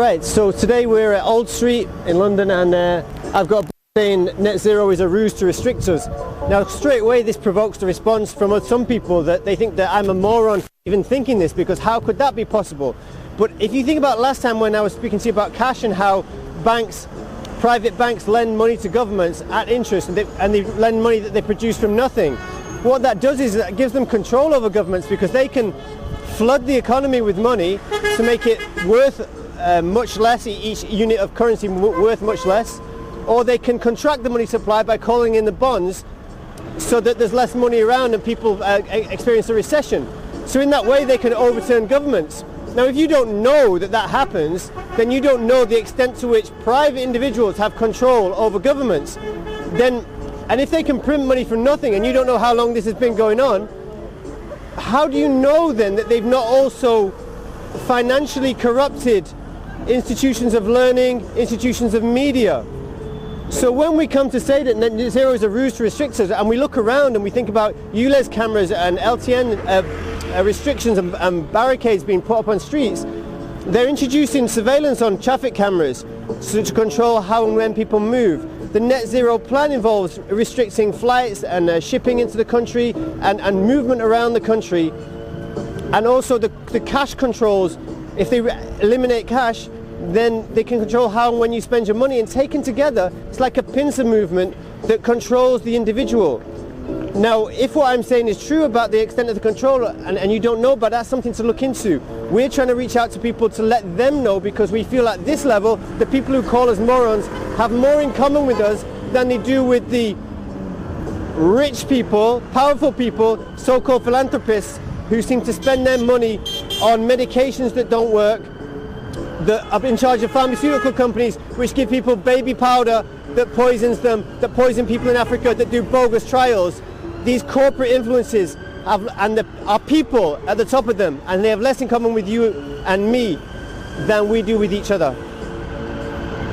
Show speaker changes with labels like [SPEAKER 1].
[SPEAKER 1] Alright, so today we're at Old Street in London, and I've got a board saying net zero is a ruse to restrict us. Now straight away this provokes the response from some people that they think that I'm a moron for even thinking this, because how could that be possible? But if you think about last time when I was speaking to you about cash and how banks, private banks lend money to governments at interest, and they lend money that they produce from nothing. What that does is that gives them control over governments, because they can flood the economy with money to make it worth much less, each unit of currency worth much less, or they can contract the money supply by calling in the bonds so that there's less money around and people experience a recession. So in that way they can overturn governments. Now if you don't know that that happens, then you don't know the extent to which private individuals have control over governments. And if they can print money for nothing and you don't know how long this has been going on, how do you know then that they've not also financially corrupted institutions of learning, institutions of media? So when we come to say that net zero is a ruse to restrict us, and we look around and we think about ULEZ cameras and LTN restrictions and barricades being put up on streets, they're introducing surveillance on traffic cameras to control how and when people move. The net zero plan involves restricting flights and shipping into the country and movement around the country. And also the cash controls, if they eliminate cash, then they can control how and when you spend your money, and taken together it's like a pincer movement that controls the individual. Now if what I'm saying is true about the extent of the control and you don't know, but that's something to look into. We're trying to reach out to people to let them know, because we feel at this level the people who call us morons have more in common with us than they do with the rich people, powerful people, so-called philanthropists who seem to spend their money on medications that don't work, that are in charge of pharmaceutical companies which give people baby powder that poisons them, that poison people in Africa, that do bogus trials. These corporate influences are people at the top of them, and they have less in common with you and me than we do with each other.